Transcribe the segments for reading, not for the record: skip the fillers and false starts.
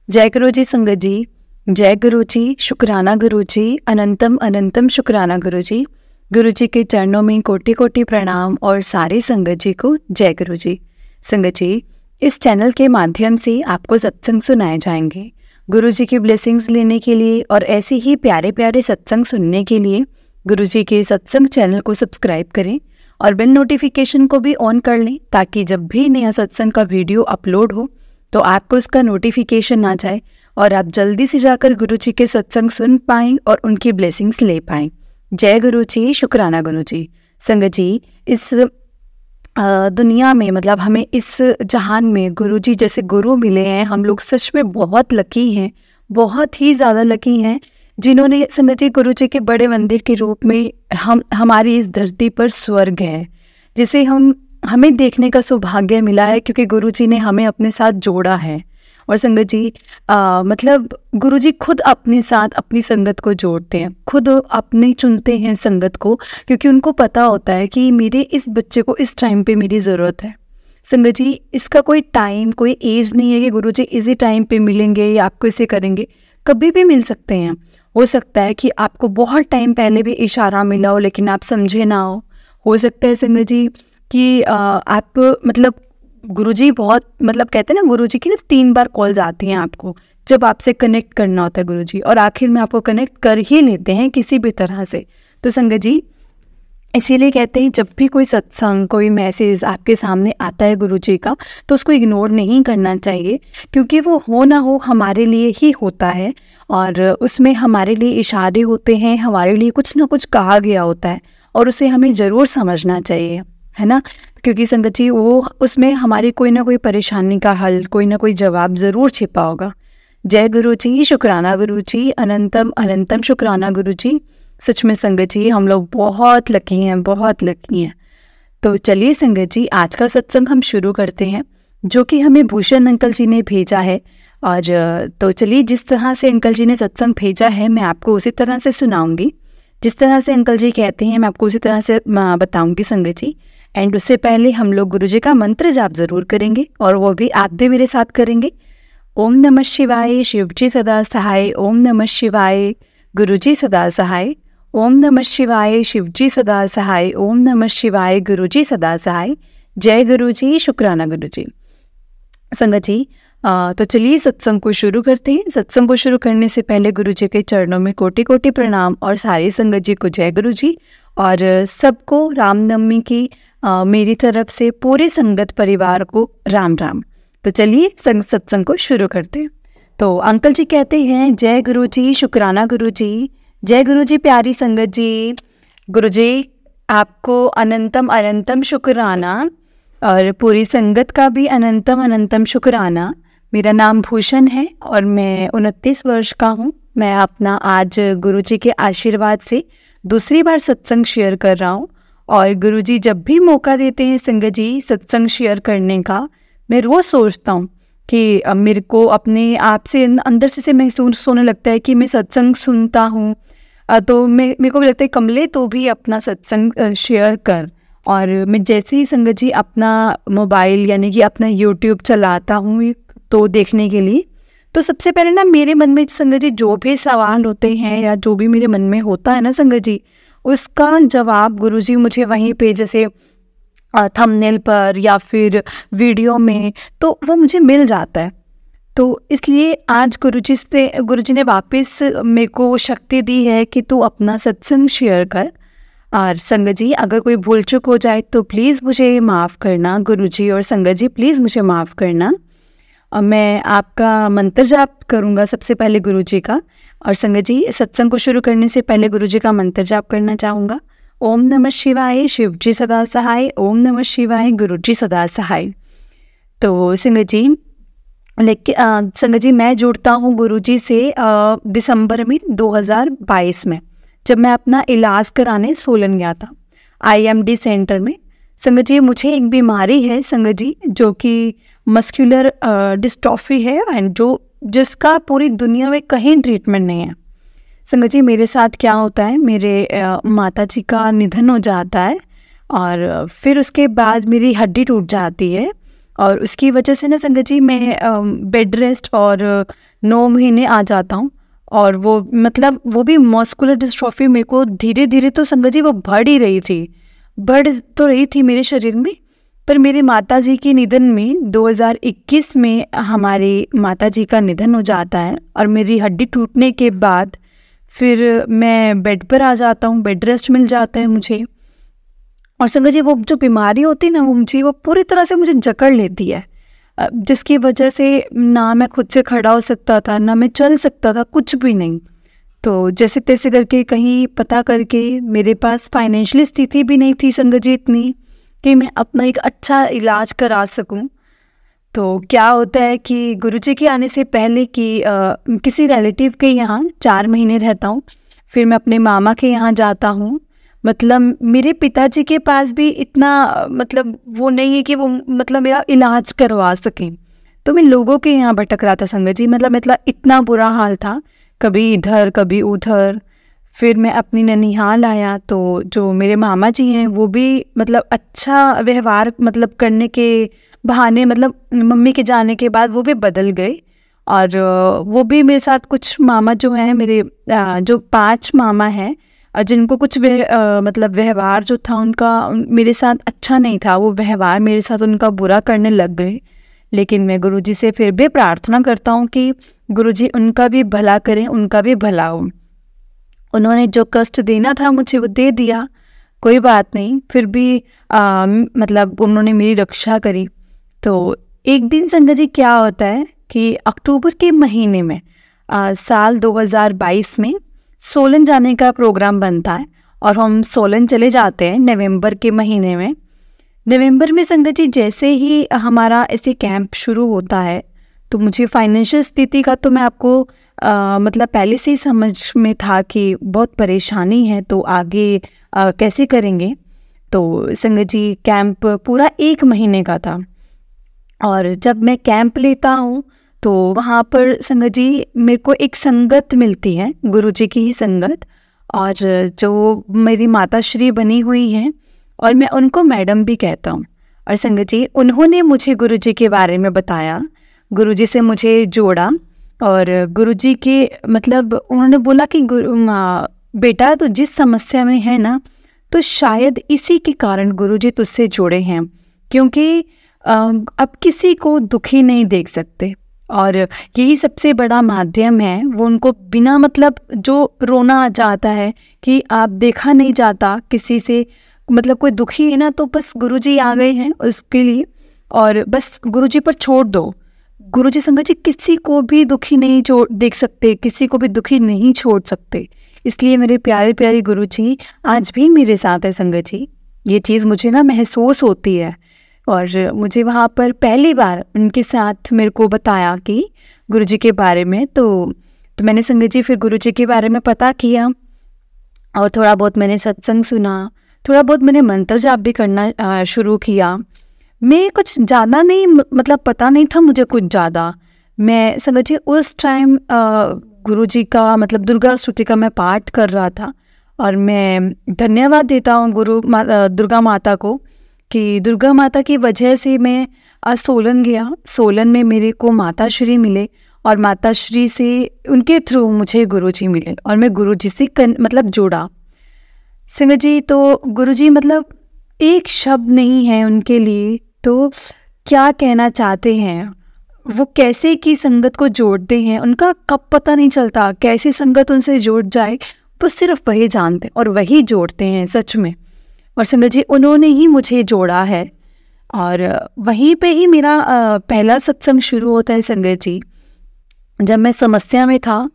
जय गुरु जी संगत जी। जय गुरु जी, शुक्राना गुरु जी, अनंतम अनंतम शुक्राना गुरु जी। गुरु जी के चरणों में कोटि कोटि प्रणाम और सारी संगत जी को जय गुरु जी। संगत जी, इस चैनल के माध्यम से आपको सत्संग सुनाए जाएंगे। गुरु जी की ब्लेसिंग्स लेने के लिए और ऐसे ही प्यारे प्यारे सत्संग सुनने के लिए गुरु जी के सत्संग चैनल को सब्सक्राइब करें और बेल नोटिफिकेशन को भी ऑन कर लें, ताकि जब भी नया सत्संग का वीडियो अपलोड हो तो आपको इसका नोटिफिकेशन आ जाए और आप जल्दी से जाकर गुरु जी के सत्संग सुन पाएं और उनकी ब्लेसिंग्स ले पाएं। जय गुरु जी, शुक्राना गुरु जी। संगत जी, इस दुनिया में मतलब हमें इस जहान में गुरु जी जैसे गुरु मिले हैं। हम लोग सच में बहुत लकी हैं, बहुत ही ज़्यादा लकी हैं, जिन्होंने संगत जी गुरु जी के बड़े मंदिर के रूप में हमारी इस धरती पर स्वर्ग है, जिसे हमें देखने का सौभाग्य मिला है, क्योंकि गुरु जी ने हमें अपने साथ जोड़ा है। और संगत जी मतलब गुरु जी खुद अपने साथ अपनी संगत को जोड़ते हैं, खुद अपने चुनते हैं संगत को, क्योंकि उनको पता होता है कि मेरे इस बच्चे को इस टाइम पे मेरी ज़रूरत है। संगत जी, इसका कोई टाइम, कोई एज नहीं है कि गुरु जी इसी टाइम पे मिलेंगे या आपको इसे करेंगे। कभी भी मिल सकते हैं। हो सकता है कि आपको बहुत टाइम पहले भी इशारा मिला हो लेकिन आप समझे ना हो सकता है संगत जी कि आप मतलब गुरुजी बहुत मतलब कहते हैं ना, गुरुजी की ना 3 बार कॉल्स आती हैं आपको जब आपसे कनेक्ट करना होता है गुरुजी, और आखिर में आपको कनेक्ट कर ही लेते हैं किसी भी तरह से। तो संगत जी, इसीलिए कहते हैं जब भी कोई सत्संग, कोई मैसेज आपके सामने आता है गुरुजी का, तो उसको इग्नोर नहीं करना चाहिए, क्योंकि वो हो ना हो हमारे लिए ही होता है और उसमें हमारे लिए इशारे होते हैं, हमारे लिए कुछ ना कुछ कहा गया होता है और उसे हमें ज़रूर समझना चाहिए, है ना। क्योंकि संगत जी वो उसमें हमारी कोई ना कोई परेशानी का हल, कोई ना कोई जवाब ज़रूर छिपा होगा। जय गुरु जी, शुक्राना गुरु जी, अनंतम अनंतम शुक्राना गुरु जी। सच में संगत जी हम लोग बहुत लकी हैं, बहुत लकी हैं। तो चलिए संगत जी, आज का सत्संग हम शुरू करते हैं, जो कि हमें भूषण अंकल जी ने भेजा है। और तो चलिए, जिस तरह से अंकल जी ने सत्संग भेजा है मैं आपको उसी तरह से सुनाऊंगी। जिस तरह से अंकल जी कहते हैं मैं आपको उसी तरह से बताऊंगी संगत जी। एंड उससे पहले हम लोग गुरु जी का मंत्र जाप जरूर करेंगे, और वो भी आप भी मेरे साथ करेंगे। ओम नमः शिवाय, शिव जी सदा सहाय। ओम नमः शिवाय, गुरु जी सदा सहाय। ओम नमः शिवाय, शिव जी सदा सहाय। ओम नमः शिवाय, गुरु जी सदा सहाय। जय गुरु जी, शुक्राना गुरु जी। संगत जी, तो चलिए सत्संग को शुरू करते हैं। सत्संग को शुरू करने से पहले गुरु जी के चरणों में कोटि कोटि प्रणाम और सारी संगत जी को जय गुरु जी, और सबको रामनवमी की मेरी तरफ से पूरे संगत परिवार को राम राम। तो चलिए सत्संग को शुरू करते हैं। तो अंकल जी कहते हैं, जय गुरु जी, शुक्राना गुरु जी। जय गुरु जी प्यारी संगत जी। गुरु जी आपको अनंतम अनंतम शुक्राना, और पूरी संगत का भी अनंतम अनंतम शुक्राना। मेरा नाम भूषण है और मैं 29 वर्ष का हूँ। मैं अपना आज गुरु जी के आशीर्वाद से दूसरी बार सत्संग शेयर कर रहा हूँ, और गुरु जी जब भी मौका देते हैं संगत जी सत्संग शेयर करने का, मैं रोज़ सोचता हूँ कि मेरे को अपने आप से अंदर से महसूस होने लगता है कि मैं सत्संग सुनता हूँ। तो मेरे को भी लगता है कमले तो भी अपना सत्संग शेयर कर। और मैं जैसे ही संगत जी अपना मोबाइल यानी कि अपना यूट्यूब चलाता हूँ तो देखने के लिए, तो सबसे पहले ना मेरे मन में संगत जी जो भी सवाल होते हैं या जो भी मेरे मन में होता है ना संगत जी, उसका जवाब गुरुजी मुझे वहीं पे जैसे थंबनेल पर या फिर वीडियो में, तो वो मुझे मिल जाता है। तो इसलिए आज गुरुजी ने वापस मेरे को शक्ति दी है कि तू अपना सत्संग शेयर कर। और संगत जी अगर कोई भूल चूक हो जाए तो प्लीज़ मुझे माफ़ करना गुरुजी, और संगत जी प्लीज़ मुझे माफ़ करना। मैं आपका मंत्र जाप करूँगा सबसे पहले गुरुजी का, और संगत जी सत्संग को शुरू करने से पहले गुरुजी का मंत्र जाप करना चाहूँगा। ओम नमः शिवाय, शिव जी सदा सहाय। ओम नमः शिवाय, गुरु जी सदा सहाय। तो संगत जी संगत जी मैं जुड़ता हूँ गुरुजी से दिसंबर में 2022 में, जब मैं अपना इलाज कराने सोलन गया था IMD सेंटर में। संगत जी मुझे एक बीमारी है संगत जी, जो कि मस्कुलर डिस्ट्रॉफी है, एंड जिसका पूरी दुनिया में कहीं ट्रीटमेंट नहीं है। संगत जी मेरे साथ क्या होता है, मेरे माता जी का निधन हो जाता है और फिर उसके बाद मेरी हड्डी टूट जाती है, और उसकी वजह से ना संगत जी मैं बेड रेस्ट और 9 महीने आ जाता हूँ। और वो मतलब वो भी मस्कुलर डिस्ट्रॉफी मेरे को धीरे धीरे तो संगत जी वो बढ़ ही रही थी, बढ़ तो रही थी मेरे शरीर में। पर मेरे माता जी के निधन में 2021 में हमारी माता जी का निधन हो जाता है और मेरी हड्डी टूटने के बाद फिर मैं बेड पर आ जाता हूँ, बेड रेस्ट मिल जाता है मुझे। और संगत जी वो जो बीमारी होती है ना वो पूरी तरह से मुझे जकड़ लेती है, जिसकी वजह से ना मैं खुद से खड़ा हो सकता था, ना मैं चल सकता था, कुछ भी नहीं। तो जैसे तैसे करके कहीं पता करके, मेरे पास फाइनेंशियल स्थिति भी नहीं थी संगत जी इतनी कि मैं अपना एक अच्छा इलाज करा सकूं। तो क्या होता है कि गुरुजी के आने से पहले कि किसी रिलेटिव के यहाँ 4 महीने रहता हूँ, फिर मैं अपने मामा के यहाँ जाता हूँ। मतलब मेरे पिताजी के पास भी इतना मतलब वो नहीं है कि वो मतलब मेरा इलाज करवा सकें, तो मैं लोगों के यहाँ भटक रहा था संगत जी। मतलब इतना बुरा हाल था, कभी इधर कभी उधर। फिर मैं अपनी ननिहाल आया तो जो मेरे मामा जी हैं वो भी मतलब अच्छा व्यवहार मतलब करने के बहाने, मतलब मम्मी के जाने के बाद वो भी बदल गए। और वो भी मेरे साथ कुछ मामा जो हैं मेरे जो 5 मामा हैं जिनको कुछ मतलब व्यवहार जो था उनका मेरे साथ अच्छा नहीं था, वो व्यवहार मेरे साथ उनका बुरा करने लग गए। लेकिन मैं गुरुजी से फिर भी प्रार्थना करता हूँ कि गुरुजी उनका भी भला करें, उनका भी भला हो। उन्होंने जो कष्ट देना था मुझे वो दे दिया, कोई बात नहीं। फिर भी मतलब उन्होंने मेरी रक्षा करी। तो एक दिन संगत जी क्या होता है कि अक्टूबर के महीने में साल 2022 में सोलन जाने का प्रोग्राम बनता है और हम सोलन चले जाते हैं नवंबर के महीने में। नवंबर में संगत जी जैसे ही हमारा ऐसे कैंप शुरू होता है तो मुझे फाइनेंशियल स्थिति का तो मैं आपको मतलब पहले से ही समझ में था कि बहुत परेशानी है, तो आगे कैसे करेंगे। तो संगत जी कैंप पूरा 1 महीने का था और जब मैं कैंप लेता हूँ तो वहाँ पर संगत जी मेरे को एक संगत मिलती है, गुरुजी की ही संगत, और जो मेरी माता श्री बनी हुई हैं और मैं उनको मैडम भी कहता हूँ। और संगत जी उन्होंने मुझे गुरुजी के बारे में बताया, गुरुजी से मुझे जोड़ा। और गुरुजी के मतलब उन्होंने बोला कि बेटा तो जिस समस्या में है ना, तो शायद इसी के कारण गुरुजी तुझसे जुड़े हैं, क्योंकि अब किसी को दुखी नहीं देख सकते और यही सबसे बड़ा माध्यम है। वो उनको बिना मतलब जो रोना आ जाता है कि आप देखा नहीं जाता किसी से, मतलब कोई दुखी है ना तो बस गुरुजी आ गए हैं उसके लिए और बस गुरुजी पर छोड़ दो। गुरुजी संगत जी किसी को भी दुखी नहीं देख सकते, किसी को भी दुखी नहीं छोड़ सकते। इसलिए मेरे प्यारे प्यारे गुरुजी आज भी मेरे साथ है संगत जी। ये चीज़ मुझे ना महसूस होती है और मुझे वहाँ पर पहली बार उनके साथ मेरे को बताया कि गुरुजी के बारे में। तो मैंने संगत जी फिर गुरुजी के बारे में पता किया और थोड़ा बहुत मैंने सत्संग सुना, थोड़ा बहुत मैंने मंत्र जाप भी करना शुरू किया। मैं कुछ ज़्यादा नहीं मतलब पता नहीं था मुझे कुछ ज़्यादा। मैं संगत जी उस टाइम गुरुजी का मतलब दुर्गा स्तुति का मैं पाठ कर रहा था और मैं धन्यवाद देता हूँ दुर्गा माता को कि दुर्गा माता की वजह से मैं आज सोलन गया। सोलन में मेरे को माता श्री मिले और माता श्री से उनके थ्रू मुझे गुरुजी मिले और मैं गुरुजी से मतलब जुड़ा। संगत जी तो गुरुजी मतलब एक शब्द नहीं है उनके लिए, तो क्या कहना चाहते हैं, वो कैसे की संगत को जोड़ते हैं, उनका कब पता नहीं चलता, कैसे संगत उनसे जुड़ जाए वो सिर्फ वही जानते हैं और वही जोड़ते हैं सच में। और संगत जी उन्होंने ही मुझे जोड़ा है और वहीं पे ही मेरा पहला सत्संग शुरू होता है संगत जी। जब मैं समस्या में था,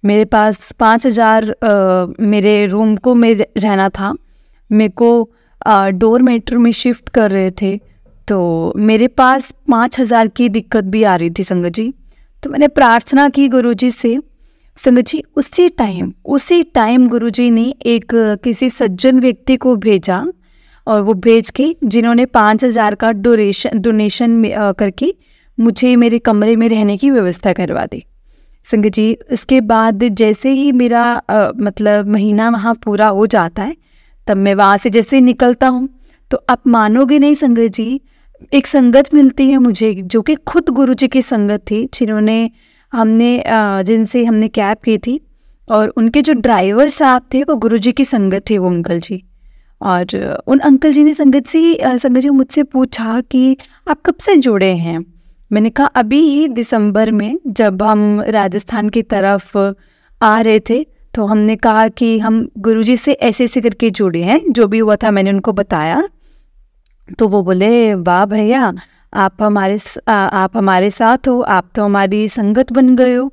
मेरे पास 5,000 मेरे रूम को में रहना था, मेरे को डोरमेटर में शिफ्ट कर रहे थे, तो मेरे पास 5,000 की दिक्कत भी आ रही थी संगत जी। तो मैंने प्रार्थना की गुरुजी से। संगत जी उसी टाइम गुरुजी ने एक किसी सज्जन व्यक्ति को भेजा और वो भेज के जिन्होंने 5,000 का डोनेशन करके मुझे मेरे कमरे में रहने की व्यवस्था करवा दी। संगत जी इसके बाद जैसे ही मेरा मतलब महीना वहाँ पूरा हो जाता है, तब मैं वहाँ से जैसे निकलता हूँ तो आप मानोगे नहीं संगत जी, एक संगत मिलती है मुझे जो कि खुद गुरुजी की संगत थी, जिनसे हमने कैब की थी, और उनके जो ड्राइवर साहब थे वो गुरुजी की संगत थे, वो अंकल जी। और उन अंकल जी ने संगत जी मुझसे पूछा कि आप कब से जुड़े हैं। मैंने कहा अभी ही दिसंबर में, जब हम राजस्थान की तरफ आ रहे थे तो हमने कहा कि हम गुरुजी से ऐसे ऐसे करके जुड़े हैं, जो भी हुआ था मैंने उनको बताया। तो वो बोले वाह भैया, आप हमारे साथ हो, आप तो हमारी संगत बन गए हो।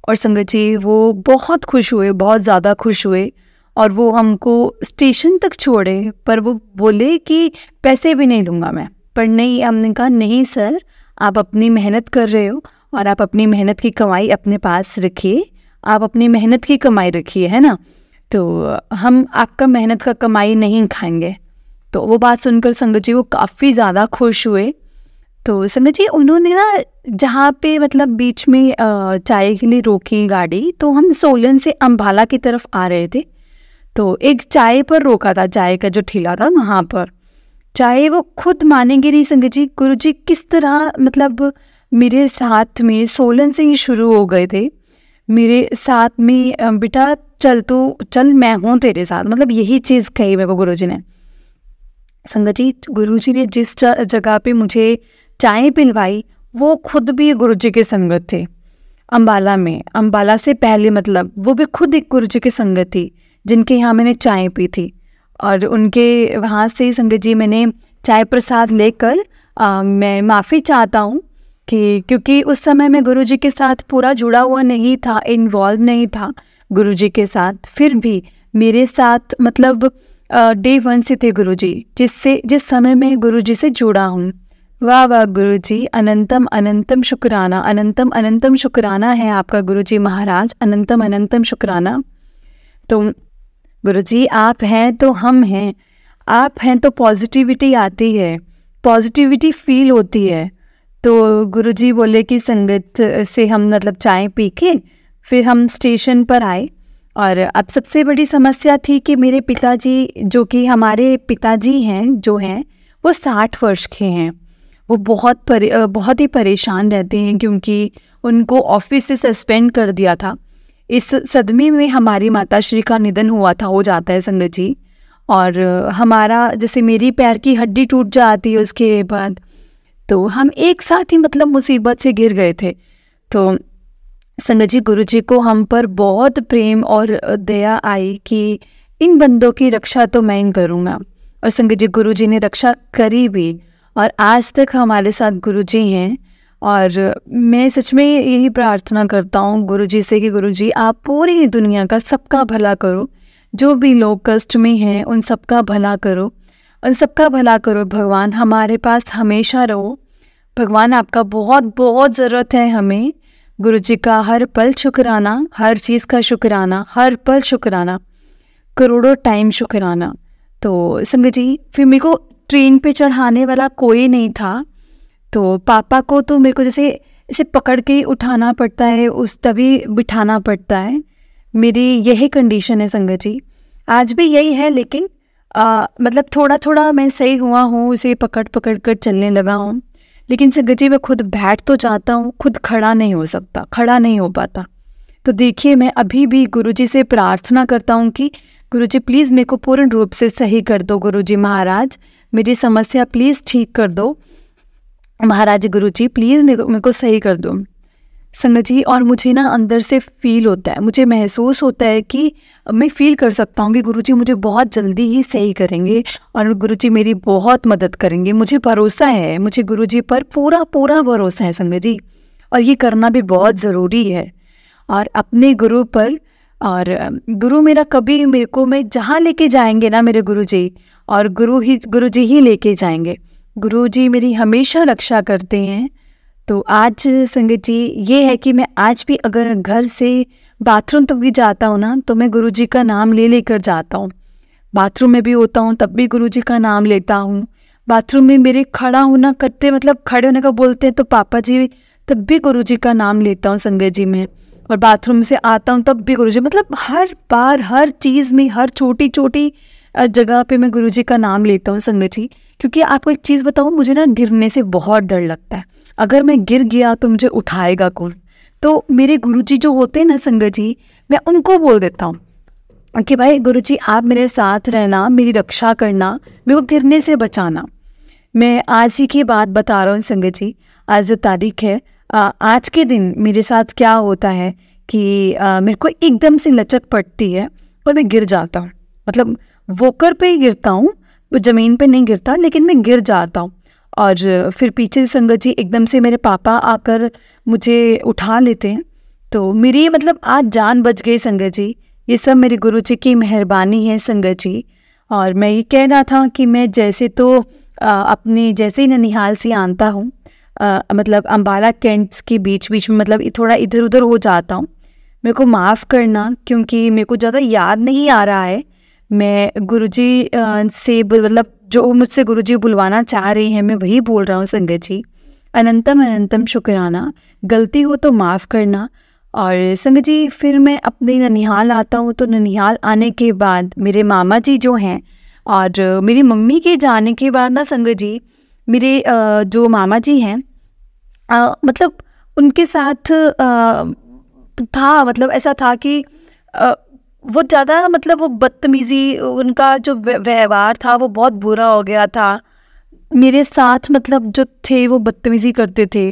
और संगत जी वो बहुत खुश हुए, बहुत ज़्यादा खुश हुए, और वो हमको स्टेशन तक छोड़े, पर वो बोले कि पैसे भी नहीं लूँगा मैं। पर नहीं, हमने कहा नहीं सर, आप अपनी मेहनत कर रहे हो और आप अपनी मेहनत की कमाई अपने पास रखिए, आप अपनी मेहनत की कमाई रखिए, है ना, तो हम आपका मेहनत का कमाई नहीं खाएंगे। तो वो बात सुनकर संगत जी वो काफ़ी ज़्यादा खुश हुए। तो संगत जी उन्होंने ना जहाँ पे मतलब बीच में चाय के लिए रोकी गाड़ी, तो हम सोलन से अम्बाला की तरफ आ रहे थे, तो एक चाय पर रोका था, चाय का जो ठेला था वहाँ पर। चाय वो खुद मानेंगे नहीं संगत जी, गुरुजी किस तरह मतलब मेरे साथ में सोलन से ही शुरू हो गए थे, मेरे साथ में बेटा चल तू चल, मैं हूँ तेरे साथ, मतलब यही चीज़ कही मेरे को गुरुजी ने। संगत जी गुरुजी ने जिस जगह पे मुझे चाय पिलवाई वो खुद भी गुरुजी के संगत थे, अम्बाला में, अम्बाला से पहले, मतलब वो भी खुद एक गुरुजी की संगत थी जिनके यहाँ मैंने चाय पी थी। और उनके वहाँ से संगत जी मैंने चाय प्रसाद लेकर मैं माफ़ी चाहता हूँ कि क्योंकि उस समय मैं गुरुजी के साथ पूरा जुड़ा हुआ नहीं था, इन्वॉल्व नहीं था गुरुजी के साथ, फिर भी मेरे साथ मतलब डे 1 से थे गुरुजी, जिस समय मैं गुरुजी से जुड़ा हूँ। वाह वाह गुरुजी, अनंतम अनंतम शुक्राना, अनंतम अनंतम शुक्राना है आपका गुरुजी महाराज, अनंतम अनंतम शुक्राना। तो गुरुजी आप हैं तो हम हैं, आप हैं तो पॉजिटिविटी आती है, पॉजिटिविटी फील होती है। तो गुरुजी बोले कि संगत से हम मतलब चाय पी के फिर हम स्टेशन पर आए। और अब सबसे बड़ी समस्या थी कि मेरे पिताजी, जो कि हमारे पिताजी हैं जो हैं, वो 60 वर्ष के हैं, वो बहुत ही परेशान रहते हैं क्योंकि उनको ऑफिस से सस्पेंड कर दिया था। इस सदमे में हमारी माताश्री का निधन हो जाता है संगत जी। और हमारा जैसे मेरी पैर की हड्डी टूट जाती है उसके बाद, तो हम एक साथ ही मतलब मुसीबत से गिर गए थे। तो संगत जी गुरुजी को हम पर बहुत प्रेम और दया आई कि इन बंदों की रक्षा तो मैं ही करूँगा। और संगत जी गुरुजी ने रक्षा करी भी, और आज तक हमारे साथ गुरुजी हैं। और मैं सच में यही प्रार्थना करता हूँ गुरुजी से कि गुरुजी आप पूरी दुनिया का सबका भला करो, जो भी लोग कष्ट में हैं उन सबका भला करो, उन सबका भला करो भगवान, हमारे पास हमेशा रहो भगवान, आपका बहुत बहुत ज़रूरत है हमें। गुरुजी का हर पल शुक्राना, हर चीज़ का शुक्राना, हर पल शुक्राना, करोड़ों टाइम शुक्राना। तो संगत जी फिर मेरे को ट्रेन पे चढ़ाने वाला कोई नहीं था, तो पापा को तो मेरे को जैसे इसे पकड़ के उठाना पड़ता है, उस तभी बिठाना पड़ता है। मेरी यही कंडीशन है संगत जी, आज भी यही है, लेकिन मतलब थोड़ा थोड़ा मैं सही हुआ हूँ, उसे पकड़ पकड़ कर चलने लगा हूँ। लेकिन संगत जी मैं खुद बैठ तो जाता हूँ, खुद खड़ा नहीं हो सकता, खड़ा नहीं हो पाता। तो देखिए मैं अभी भी गुरुजी से प्रार्थना करता हूँ कि गुरुजी प्लीज़ मेरे को पूर्ण रूप से सही कर दो, गुरुजी महाराज मेरी समस्या प्लीज़ ठीक कर दो, महाराज गुरुजी प्लीज़ मेरे को सही कर दो संगत जी। और मुझे ना अंदर से फील होता है, मुझे महसूस होता है कि मैं फील कर सकता हूँ कि गुरुजी मुझे बहुत जल्दी ही सही करेंगे और गुरुजी मेरी बहुत मदद करेंगे। मुझे भरोसा है, मुझे गुरुजी पर पूरा पूरा भरोसा है संगत जी, और ये करना भी बहुत ज़रूरी है। और अपने गुरु पर, और गुरु मेरा कभी मेरे को, मैं जहाँ लेके जाएंगे ना मेरे गुरुजी, और गुरुजी ही लेके जाएंगे। गुरुजी मेरी हमेशा रक्षा करते हैं। तो आज संगत जी ये है कि मैं आज भी अगर घर से बाथरूम तक भी जाता हूँ ना, तो मैं गुरुजी का नाम ले लेकर जाता हूँ। बाथरूम में भी होता हूँ तब भी गुरुजी का नाम लेता हूँ। बाथरूम में मेरे खड़ा होना करते, मतलब खड़े होने का बोलते हैं तो पापा जी, तब भी गुरुजी का नाम लेता हूँ संगत जी में। और बाथरूम से आता हूँ तब भी गुरुजी, मतलब हर बार हर चीज़ में, हर छोटी छोटी जगह पे मैं गुरुजी का नाम लेता हूँ संगत जी, क्योंकि आपको एक चीज़ बताऊँ, मुझे ना गिरने से बहुत डर लगता है। अगर मैं गिर गया तो मुझे उठाएगा कौन? तो मेरे गुरुजी जो होते हैं ना संगत जी, मैं उनको बोल देता हूँ कि भाई गुरुजी आप मेरे साथ रहना, मेरी रक्षा करना, मेरे को गिरने से बचाना। मैं आज ही की बात बता रहा हूँ संगत जी, आज जो तारीख है, आज के दिन मेरे साथ क्या होता है कि मेरे को एकदम से लचक पड़ती है और मैं गिर जाता हूँ। मतलब वोकर पे ही गिरता हूँ, ज़मीन पे नहीं गिरता, लेकिन मैं गिर जाता हूँ। और फिर पीछे से संगत जी एकदम से मेरे पापा आकर मुझे उठा लेते हैं। तो मेरी मतलब आज जान बच गई संगत जी, ये सब मेरे गुरुजी की मेहरबानी है संगत जी। और मैं ये कह रहा था कि मैं जैसे तो अपने जैसे ही ननिहाल से आता हूँ, मतलब अम्बाला कैंट्स के बीच बीच में मतलब थोड़ा इधर उधर हो जाता हूँ, मेरे को माफ़ करना, क्योंकि मेरे को ज़्यादा याद नहीं आ रहा है। मैं गुरुजी से मतलब जो मुझसे गुरुजी बुलवाना चाह रहे हैं मैं वही बोल रहा हूँ संगत जी। अनंतम अनंतम शुक्राना, गलती हो तो माफ़ करना। और संगत जी फिर मैं अपने ननिहाल आता हूँ, तो ननिहाल आने के बाद मेरे मामा जी जो हैं और मेरी मम्मी के जाने के बाद ना संगत जी, मेरे जो मामा जी हैं, मतलब उनके साथ था, मतलब ऐसा था कि वो ज़्यादा मतलब वो बदतमीज़ी, उनका जो व्यवहार था वो बहुत बुरा हो गया था मेरे साथ। मतलब जो थे वो बदतमीज़ी करते थे,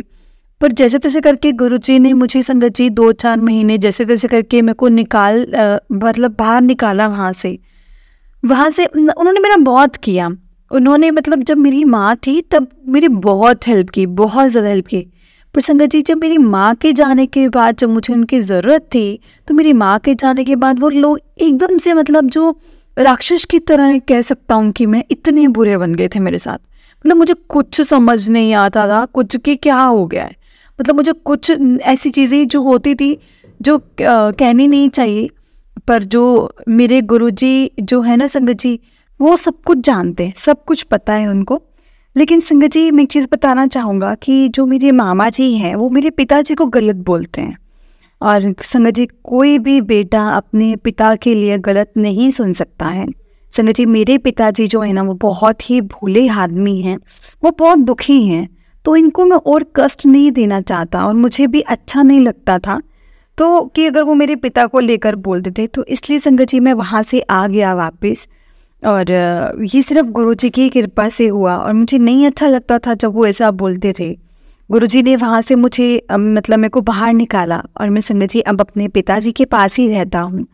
पर जैसे तैसे करके गुरुजी ने मुझे संगत जी 2-4 महीने जैसे तैसे करके मेरे को मतलब बाहर निकाला वहाँ से। उन्होंने मेरा बहुत किया। उन्होंने मतलब जब मेरी माँ थी तब मेरी बहुत हेल्प की, बहुत ज़्यादा हेल्प की। पर संगत जी जब मेरी माँ के जाने के बाद, जब मुझे उनकी ज़रूरत थी, तो मेरी माँ के जाने के बाद वो लोग एकदम से मतलब जो राक्षस की तरह कह सकता हूँ कि मैं, इतने बुरे बन गए थे मेरे साथ। मतलब मुझे कुछ समझ नहीं आता था कुछ कि क्या हो गया है। मतलब मुझे कुछ ऐसी चीज़ें जो होती थी जो कहनी नहीं चाहिए, पर जो मेरे गुरुजी जो है ना संगत जी, वो सब कुछ जानते हैं, सब कुछ पता है उनको। लेकिन संगत जी मैं एक चीज़ बताना चाहूँगा कि जो मेरे मामा जी हैं वो मेरे पिताजी को गलत बोलते हैं। और संगत जी कोई भी बेटा अपने पिता के लिए गलत नहीं सुन सकता है। संगत जी मेरे पिताजी जो है ना वो बहुत ही भोले आदमी हैं, वो बहुत दुखी हैं, तो इनको मैं और कष्ट नहीं देना चाहता और मुझे भी अच्छा नहीं लगता था तो कि अगर वो मेरे पिता को लेकर बोलते थे, तो इसलिए संगत जी मैं वहाँ से आ गया वापस। और ये सिर्फ गुरुजी की कृपा से हुआ और मुझे नहीं अच्छा लगता था जब वो ऐसा बोलते थे। गुरुजी ने वहाँ से मुझे मतलब मेरे को बाहर निकाला और मैं संगत जी अब अपने पिताजी के पास ही रहता हूँ।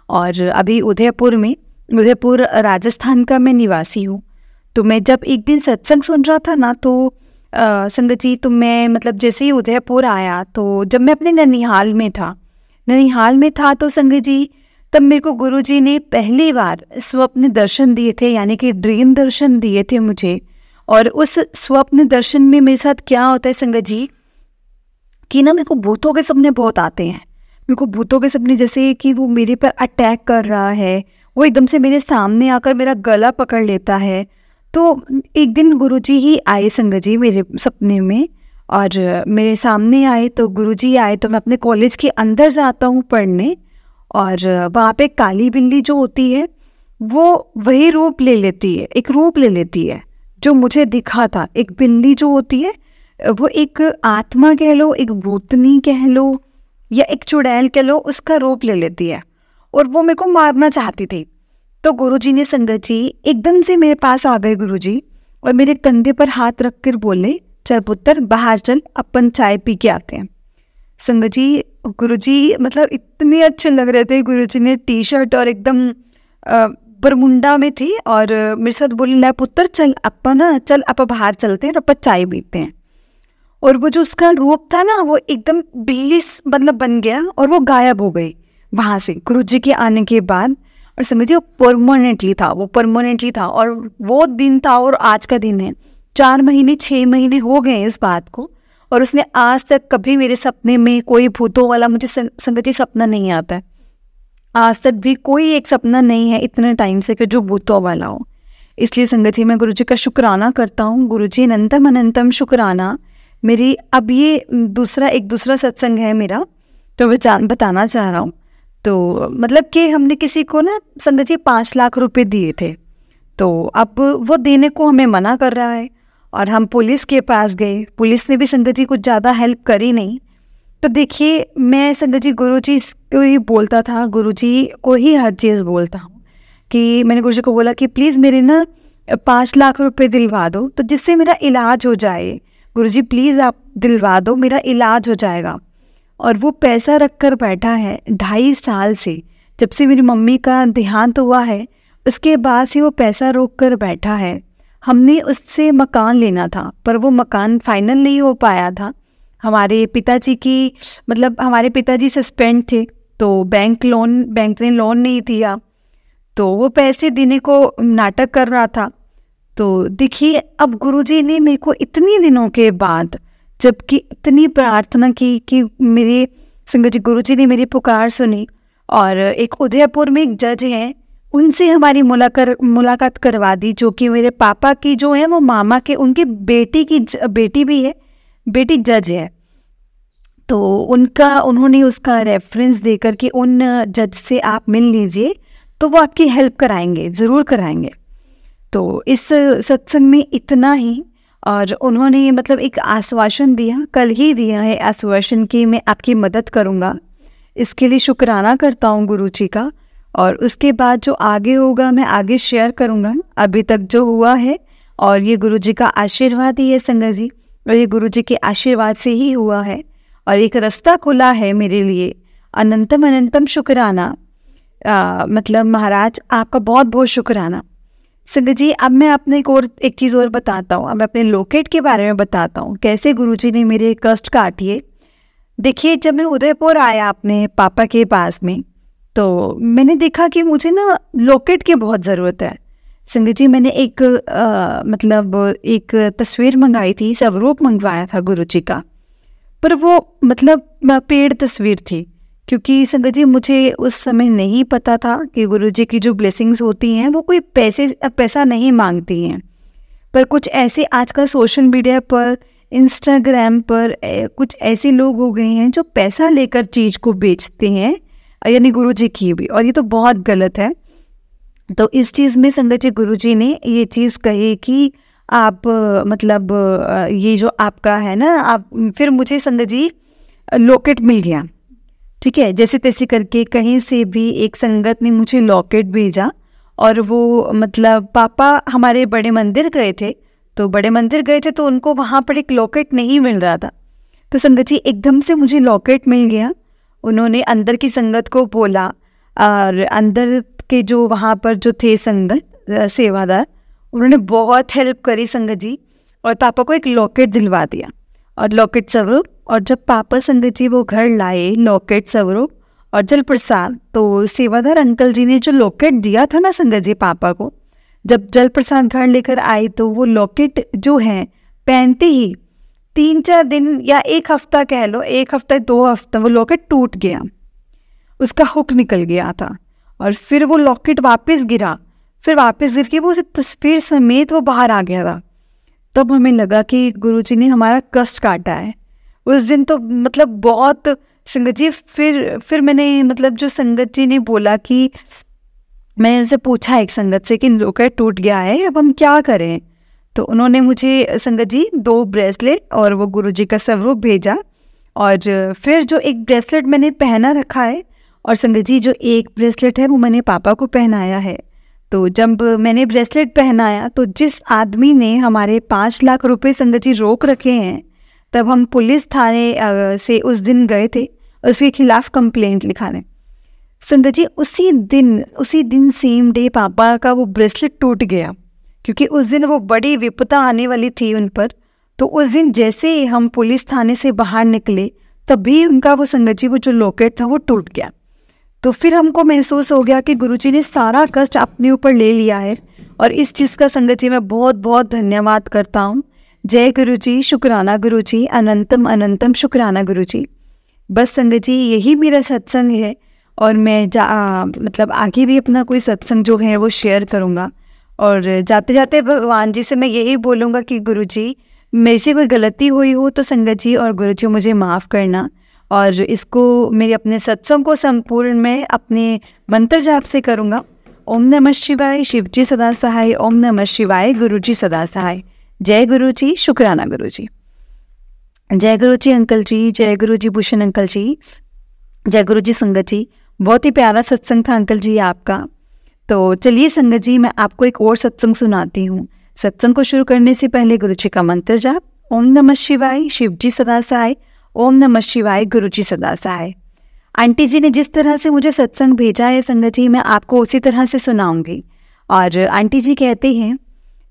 और अभी उदयपुर राजस्थान का मैं निवासी हूँ। तो मैं जब एक दिन सत्संग सुन रहा था ना, तो संगत जी तो मैं मतलब जैसे ही उदयपुर आया, तो जब मैं अपने ननिहाल में था तो संगत जी तब मेरे को गुरुजी ने पहली बार स्वप्न दर्शन दिए थे, यानी कि ड्रीम दर्शन दिए थे मुझे। और उस स्वप्न दर्शन में मेरे साथ क्या होता है संगत जी कि ना मेरे को भूतों के सपने बहुत आते हैं। मेरे को भूतों के सपने जैसे कि वो मेरे पर अटैक कर रहा है, वो एकदम से मेरे सामने आकर मेरा गला पकड़ लेता है। तो एक दिन गुरुजी ही आए संगत जी मेरे सपने में, और मेरे सामने आए तो गुरुजी आए तो मैं अपने कॉलेज के अंदर जाता हूँ पढ़ने, और वहाँ पे काली बिल्ली जो होती है वो वही रूप ले लेती है, एक रूप ले लेती है जो मुझे दिखा था। एक बिल्ली जो होती है वो एक आत्मा कह लो, एक भूतनी कह लो, या एक चुड़ैल कह लो, उसका रूप ले लेती है और वो मेरे को मारना चाहती थी। तो गुरुजी ने संगत जी एकदम से मेरे पास आ गए गुरुजी, और मेरे कंधे पर हाथ रख कर बोले, चल पुत्र बाहर चल, अपन चाय पी के आते हैं। संगत जी गुरुजी मतलब इतने अच्छे लग रहे थे। गुरुजी ने टी शर्ट और एकदम बरमुंडा में थे और मेरे साथ बोले, ला पुत्र चल अपन बाहर चलते हैं और अपन चाय पीते हैं। और वो जो उसका रूप था ना वो एकदम बिल्ली मतलब बन गया और वो गायब हो गई वहाँ से गुरुजी के आने के बाद। और समझ वो परमानेंटली था और वो दिन था और आज का दिन है, 4 महीने 6 महीने हो गए इस बात को, और उसने आज तक कभी मेरे सपने में कोई भूतों वाला मुझे संगत जी सपना नहीं आता है। आज तक भी कोई एक सपना नहीं है इतने टाइम से कि जो भूतों वाला हो। इसलिए संगत जी मैं गुरुजी का शुक्राना करता हूँ। गुरुजी अनंतम अनंतम शुक्राना। मेरी अब ये एक दूसरा सत्संग है मेरा, तो मैं बताना चाह रहा हूँ। तो मतलब कि हमने किसी को ना संगत जी 5 लाख रुपए दिए थे, तो अब वो देने को हमें मना कर रहा है और हम पुलिस के पास गए। पुलिस ने भी संगत जी कुछ ज़्यादा हेल्प करी नहीं। तो देखिए, मैं संगत जी गुरुजी को ही बोलता था, गुरुजी को ही हर चीज़ बोलता हूँ कि मैंने गुरुजी को बोला कि प्लीज़ मेरे ना 5 लाख रुपए दिलवा दो, तो जिससे मेरा इलाज हो जाए। गुरुजी प्लीज़ आप दिलवा दो, मेरा इलाज हो जाएगा। और वो पैसा रख कर बैठा है 2.5 साल से, जब से मेरी मम्मी का देहांत हुआ है उसके बाद से वो पैसा रोक कर बैठा है। हमने उससे मकान लेना था पर वो मकान फाइनल नहीं हो पाया था। हमारे पिताजी की मतलब हमारे पिताजी सस्पेंड थे, तो बैंक ने लोन नहीं दिया, तो वो पैसे देने को नाटक कर रहा था। तो देखिए, अब गुरुजी ने मेरे को इतने दिनों के बाद, जबकि इतनी प्रार्थना की कि मेरे संगत जी गुरुजी ने मेरी पुकार सुनी। और एक उदयपुर में एक जज हैं, उनसे हमारी मुलाकात करवा दी, जो कि मेरे पापा की जो है वो मामा के उनकी बेटी भी है, बेटी जज है। तो उन्होंने उसका रेफरेंस देकर कि उन जज से आप मिल लीजिए तो वो आपकी हेल्प कराएंगे, ज़रूर कराएंगे। तो इस सत्संग में इतना ही। और उन्होंने मतलब एक आश्वासन दिया, कल ही दिया है आश्वासन कि मैं आपकी मदद करूँगा। इसके लिए शुक्राना करता हूँ गुरुजी का। और उसके बाद जो आगे होगा मैं आगे शेयर करूँगा, अभी तक जो हुआ है। और ये गुरुजी का आशीर्वाद ही है संगत जी, और ये गुरुजी के आशीर्वाद से ही हुआ है और एक रास्ता खुला है मेरे लिए। अनंतम अनंतम शुक्राना। मतलब महाराज आपका बहुत बहुत शुक्राना। संगत जी, अब मैं अपने एक चीज़ और बताता हूँ। अब मैं अपने लॉकेट के बारे में बताता हूँ, कैसे गुरुजी ने मेरे कष्ट काटिए। देखिए, जब मैं उदयपुर आया अपने पापा के पास में, तो मैंने देखा कि मुझे ना लॉकेट की बहुत ज़रूरत है। संगत जी, मैंने एक तस्वीर मंगाई थी, स्वरूप मंगवाया था गुरुजी का, पर वो पेड़ तस्वीर थी। क्योंकि संगत जी, मुझे उस समय नहीं पता था कि गुरुजी की जो ब्लेसिंग्स होती हैं वो कोई पैसा नहीं मांगती हैं। पर कुछ ऐसे आजकल सोशल मीडिया पर, इंस्टाग्राम पर कुछ ऐसे लोग हो गए हैं जो पैसा लेकर चीज़ को बेचते हैं, यानी गुरुजी की भी, और ये तो बहुत गलत है। तो इस चीज़ में संगत जी गुरुजी ने ये चीज़ कही कि आप ये जो आपका है ना, आप फिर मुझे संगत जी लॉकेट मिल गया। ठीक है, जैसे तैसे करके कहीं से भी एक संगत ने मुझे लॉकेट भेजा। और वो पापा हमारे बड़े मंदिर गए थे, तो उनको वहाँ पर एक लॉकेट नहीं मिल रहा था। तो संगत जी एकदम से मुझे लॉकेट मिल गया। उन्होंने अंदर की संगत को बोला, और अंदर के जो वहाँ पर जो थे संगत सेवादार, उन्होंने बहुत हेल्प करी संगत जी, और पापा को एक लॉकेट दिलवा दिया और लॉकेट स्वरूप। और जब पापा संगत जी वो घर लाए लॉकेट स्वरूप और जल प्रसाद, तो सेवादार अंकल जी ने जो लॉकेट दिया था ना संगत जी पापा को, जब जल प्रसाद घर लेकर आए तो वो लॉकेट जो है पहनते ही 3-4 दिन या 1 हफ्ता कह लो, 1 हफ्ता 2 हफ्ता वो लॉकेट टूट गया, उसका हुक निकल गया था। और फिर वो लॉकेट वापस गिरा, फिर वापस गिर के वो उस तस्वीर समेत वो बाहर आ गया था। तब हमें लगा कि गुरुजी ने हमारा कष्ट काटा है। उस दिन तो बहुत संगत जी, फिर मैंने जो संगत जी ने बोला कि मैंने उनसे पूछा एक संगत से कि लॉकेट टूट गया है, अब हम क्या करें। तो उन्होंने मुझे संगत जी 2 ब्रेसलेट और वो गुरुजी का स्वरूप भेजा। और फिर जो एक ब्रेसलेट मैंने पहना रखा है, और संगत जी जो एक ब्रेसलेट है वो मैंने पापा को पहनाया है। तो जब मैंने ब्रेसलेट पहनाया तो जिस आदमी ने हमारे 5 लाख रुपए संगत जी रोक रखे हैं, तब हम पुलिस थाने से उस दिन गए थे उसके खिलाफ कंप्लेंट लिखाने। संगत जी उसी दिन सेम डे पापा का वो ब्रेसलेट टूट गया, क्योंकि उस दिन वो बड़ी विपदा आने वाली थी उन पर। तो उस दिन जैसे ही हम पुलिस थाने से बाहर निकले, तभी उनका वो संगत जी वो जो लॉकेट था वो टूट गया। तो फिर हमको महसूस हो गया कि गुरुजी ने सारा कष्ट अपने ऊपर ले लिया है। और इस चीज़ का संगत जी मैं बहुत बहुत धन्यवाद करता हूँ। जय गुरुजी, शुक्राना गुरुजी, अनंतम अनंतम शुक्राना गुरुजी। बस संगत जी यही मेरा सत्संग है, और मैं आगे भी अपना कोई सत्संग जो है वो शेयर करूँगा। और जाते जाते भगवान जी से मैं यही बोलूँगा कि गुरुजी मेरे से कोई गलती हुई हो तो संगत जी और गुरुजी मुझे माफ़ करना, और इसको मेरे अपने सत्संग को संपूर्ण मैं अपने मंत्र जाप से करूँगा। ओम नमः शिवाय, शिवजी सदा सहाय। ओम नमः शिवाय, गुरुजी सदा सहाय। जय गुरुजी, शुक्राना गुरुजी। जय गुरुजी अंकल जी, जय गुरुजी भूषण अंकल जी, जय गुरुजी संगत जी। बहुत ही प्यारा सत्संग था अंकल जी आपका। तो चलिए संगत जी, मैं आपको एक और सत्संग सुनाती हूँ। सत्संग को शुरू करने से पहले गुरुजी का मंत्र जाप। ओम नमः शिवाय, शिवजी सदा सहाय। ओम नमः शिवाय, गुरुजी सदा सहाय। आंटी जी ने जिस तरह से मुझे सत्संग भेजा है संगत जी, मैं आपको उसी तरह से सुनाऊंगी। और आंटी जी कहते हैं,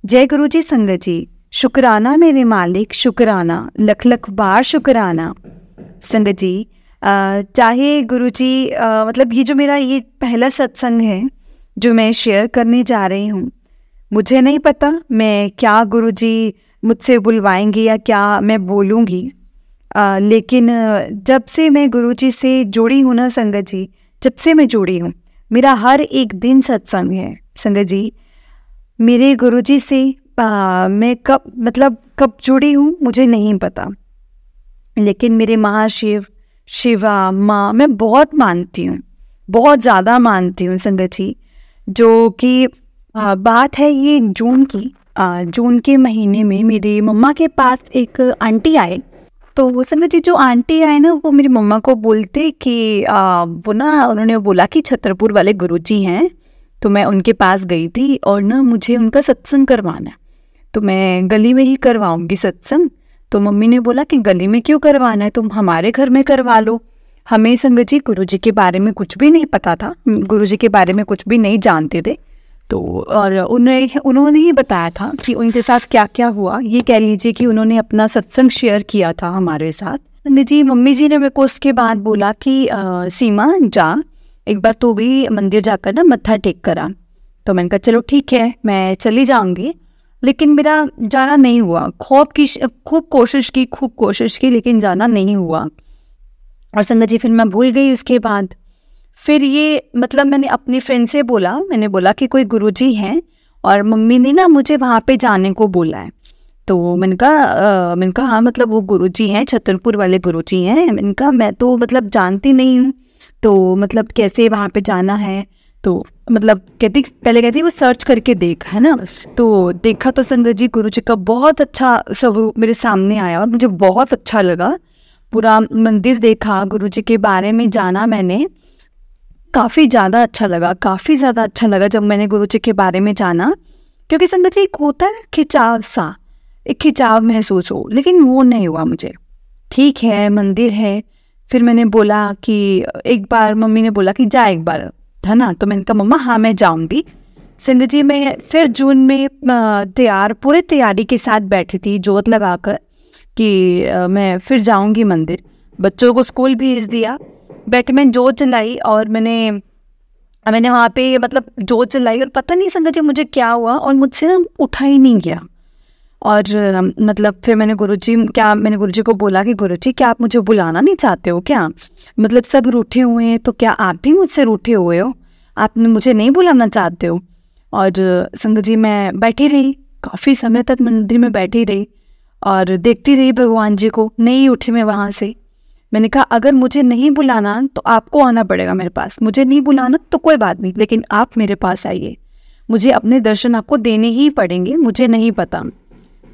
जय गुरुजी संगत जी, शुक्राना मेरे मालिक, शुक्राना, लख लख बार शुक्राना। संगत जी, चाहे गुरुजी मतलब ये जो मेरा ये पहला सत्संग है जो मैं शेयर करने जा रही हूँ, मुझे नहीं पता मैं क्या गुरुजी मुझसे बुलवाएंगे या क्या मैं बोलूँगी, लेकिन जब से मैं गुरुजी से जुड़ी हूँ ना संगत जी, जब से मैं जुड़ी हूँ, मेरा हर एक दिन सत्संग है संगत जी। मेरे गुरुजी से मैं कब जुड़ी हूँ मुझे नहीं पता, लेकिन मेरे महाशिव, शिवा, माँ मैं बहुत मानती हूँ, बहुत ज़्यादा मानती हूँ संगत जी। जो कि बात है ये जून के महीने में मेरी मम्मा के पास एक आंटी आए। तो वो संगत जी जो आंटी आए ना, वो मेरी मम्मा को बोलते कि वो ना, उन्होंने बोला कि छतरपुर वाले गुरुजी हैं। तो मैं उनके पास गई थी और ना मुझे उनका सत्संग करवाना है, तो मैं गली में ही करवाऊंगी सत्संग। तो मम्मी ने बोला कि गली में क्यों करवाना है, तुम हमारे घर में करवा लो। हमें संगत जी गुरुजी के बारे में कुछ भी नहीं पता था, गुरुजी के बारे में कुछ भी नहीं जानते थे। तो और उन्होंने ही बताया था कि उनके साथ क्या क्या हुआ। ये कह लीजिए कि उन्होंने अपना सत्संग शेयर किया था हमारे साथ संगत जी। मम्मी जी ने मेरे को उसके बाद बोला कि सीमा जा, एक बार तू भी मंदिर जाकर ना मत्था टेक करा। तो मैंने कहा चलो ठीक है, मैं चली जाऊंगी। लेकिन मेरा जाना नहीं हुआ। खूब कोशिश की लेकिन जाना नहीं हुआ। और संगत जी फिर मैं भूल गई उसके बाद। फिर ये मतलब मैंने अपनी फ्रेंड से बोला, मैंने बोला कि कोई गुरुजी हैं और मम्मी ने ना मुझे वहाँ पे जाने को बोला है। तो मैंने कहा हाँ मतलब वो गुरुजी हैं, छतरपुर वाले गुरुजी हैं। मैंने कहा मैं तो मतलब जानती नहीं हूँ, तो मतलब कैसे वहाँ पे जाना है। तो मतलब पहले कहती वो सर्च करके देख, है ना। तो देखा तो संगत जी गुरुजी का बहुत अच्छा स्वरूप मेरे सामने आया और मुझे बहुत अच्छा लगा। पूरा मंदिर देखा, गुरुजी के बारे में जाना मैंने, काफ़ी ज़्यादा अच्छा लगा जब मैंने गुरुजी के बारे में जाना। क्योंकि संगत जी एक होता है एक खिंचाव महसूस हो, लेकिन वो नहीं हुआ मुझे। ठीक है मंदिर है। फिर मैंने बोला कि एक बार मम्मी ने बोला कि जा एक बार, था ना। तो मैंने कहा मम्मा हाँ मैं जाऊंगी। संगत जी मैं फिर जून में पूरे तैयारी के साथ बैठी थी जोत लगाकर कि मैं फिर जाऊंगी मंदिर। बच्चों को स्कूल भेज दिया, बैठ में जोत जलाई और मैंने वहाँ पे मतलब जोत जलाई और पता नहीं संगत जी मुझे क्या हुआ और मुझसे ना उठा ही नहीं गया। और मतलब फिर मैंने गुरुजी को बोला कि गुरुजी क्या आप मुझे बुलाना नहीं चाहते हो क्या, मतलब सब रूठे हुए हैं तो क्या आप भी मुझसे रूठे हुए हो, आप मुझे नहीं बुलाना चाहते हो। और संगत जी मैं बैठी रही, काफ़ी समय तक मंदिर में बैठी रही और देखती रही भगवान जी को, नहीं उठी मैं वहाँ से। मैंने कहा अगर मुझे नहीं बुलाना तो आपको आना पड़ेगा मेरे पास, मुझे नहीं बुलाना तो कोई बात नहीं, लेकिन आप मेरे पास आइए, मुझे अपने दर्शन आपको देने ही पड़ेंगे, मुझे नहीं पता।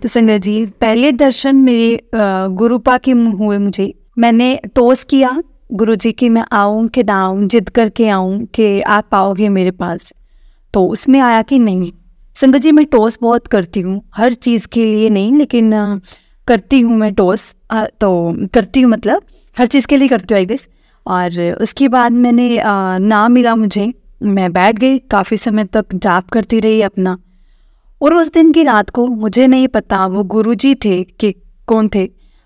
तो संगत जी पहले दर्शन मेरे गुरुपा के हुए मुझे। मैंने टोस किया गुरुजी की मैं आऊँ कि ना आऊँ, जिद करके आऊँ कि आप आओगे मेरे पास। तो उसमें आया कि नहीं। संगत जी मैं टोस बहुत करती हूँ, हर चीज़ के लिए नहीं लेकिन करती हूँ मैं टोस। तो करती हूँ मतलब हर चीज़ के लिए करती हूँ आई गेस। और उसके बाद मैंने ना मिला मुझे, मैं बैठ गई, काफ़ी समय तक जाप करती रही अपना। और उस दिन की रात को मुझे नहीं पता वो गुरुजी थे कि कौन थे,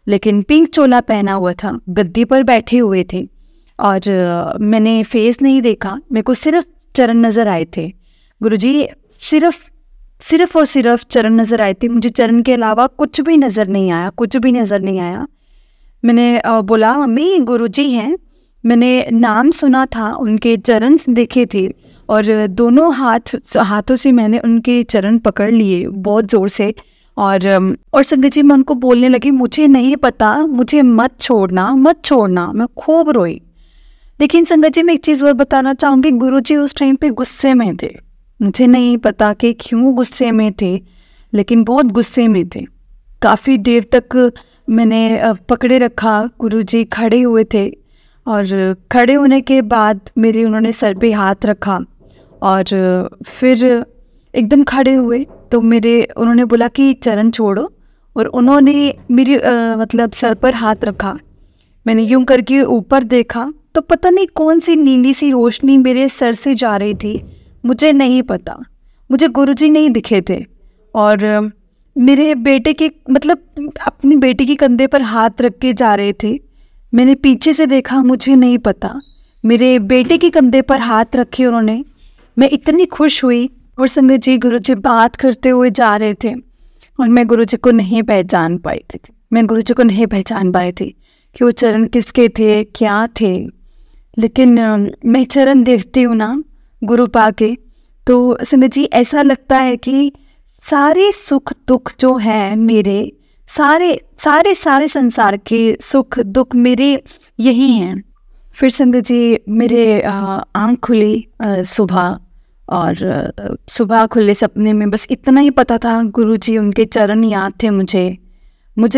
लेकिन पिंक चोला पहना हुआ था, गद्दी पर बैठे हुए थे और मैंने फेस नहीं देखा, मेरे को सिर्फ चरण नज़र आए थे। गुरुजी सिर्फ और सिर्फ चरण नज़र आए थे, मुझे चरण के अलावा कुछ भी नज़र नहीं आया। मैंने बोला मम्मी गुरुजी हैं, मैंने नाम सुना था, उनके चरण देखे थे और दोनों हाथों से मैंने उनके चरण पकड़ लिए बहुत ज़ोर से। और संगत जी मैं उनको बोलने लगी मुझे नहीं पता, मुझे मत छोड़ना। मैं खूब रोई, लेकिन संगत जी मैं एक चीज़ और बताना चाहूँगी, गुरुजी उस टाइम पे गुस्से में थे। मुझे नहीं पता कि क्यों गुस्से में थे, लेकिन बहुत गुस्से में थे। काफ़ी देर तक मैंने पकड़े रखा, गुरुजी खड़े हुए थे और खड़े होने के बाद मेरे उन्होंने सर पे हाथ रखा और फिर एकदम खड़े हुए तो उन्होंने बोला कि चरण छोड़ो, और उन्होंने मेरी मतलब सर पर हाथ रखा। मैंने यूं करके ऊपर देखा तो पता नहीं कौन सी नीली सी रोशनी मेरे सर से जा रही थी, मुझे नहीं पता। मुझे गुरुजी नहीं दिखे थे और मेरे बेटे के मतलब अपनी बेटी के कंधे पर हाथ रख के जा रहे थे। मैंने पीछे से देखा, मुझे नहीं पता, मेरे बेटे के कंधे पर हाथ रखे उन्होंने। मैं इतनी खुश हुई और संगत जी गुरुजी बात करते हुए जा रहे थे और मैं गुरुजी को नहीं पहचान पाई थी। मैं गुरुजी को नहीं पहचान पाई थी कि वो चरण किसके थे, क्या थे। लेकिन मैं चरण देखती हूँ ना गुरु पाके, तो संगत जी ऐसा लगता है कि सारे सुख दुख जो है मेरे, सारे संसार के सुख दुख मेरे यही हैं। फिर संगत जी मेरे आँख खुली सुबह, और सुबह खुले सपने में बस इतना ही पता था गुरुजी उनके चरण याद थे मुझे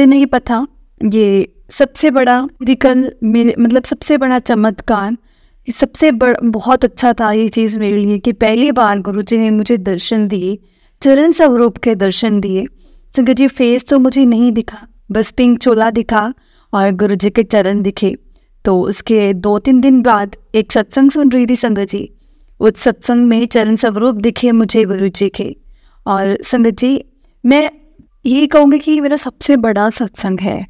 नहीं पता। ये सबसे बड़ा रिकल मेरे मतलब सबसे बड़ा चमत्कार, सबसे बहुत अच्छा था ये चीज़ मेरे लिए कि पहली बार गुरुजी ने मुझे दर्शन दिए, चरण स्वरूप के दर्शन दिए। संगत जी फेस तो मुझे नहीं दिखा, बस पिंक चोला दिखा और गुरुजी के चरण दिखे। तो उसके 2-3 दिन बाद एक सत्संग सुन रही थी संगत जी, उस सत्संग में चरण स्वरूप दिखे मुझे गुरुजी के। और संगत जी मैं यही कहूँगी कि मेरा सबसे बड़ा सत्संग है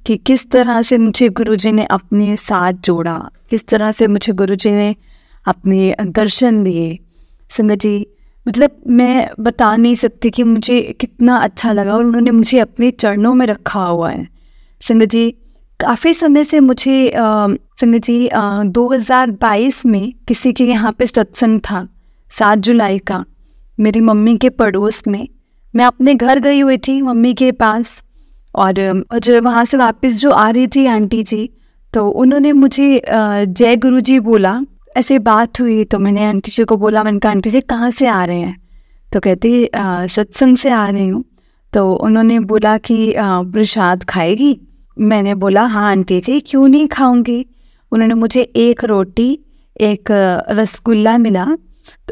कि किस तरह से मुझे गुरुजी ने अपने साथ जोड़ा, किस तरह से मुझे गुरुजी ने अपने दर्शन दिए। संगत जी मतलब मैं बता नहीं सकती कि मुझे कितना अच्छा लगा, और उन्होंने मुझे अपने चरणों में रखा हुआ है। संगत जी काफ़ी समय से मुझे संगत जी 2022 में किसी के यहाँ पे सत्संग था 7 जुलाई का, मेरी मम्मी के पड़ोस में। मैं अपने घर गई हुई थी मम्मी के पास, और जब वहाँ से वापस जो आ रही थी आंटी जी, तो उन्होंने मुझे जय गुरुजी बोला। ऐसे बात हुई तो मैंने आंटी जी को बोला, मैंने कहा आंटी जी कहाँ से आ रहे हैं? तो कहती सत्संग से आ रही हूँ। तो उन्होंने बोला कि प्रसाद खाएगी? मैंने बोला हाँ आंटी जी, क्यों नहीं खाऊंगी। उन्होंने मुझे 1 रोटी 1 रसगुल्ला मिला,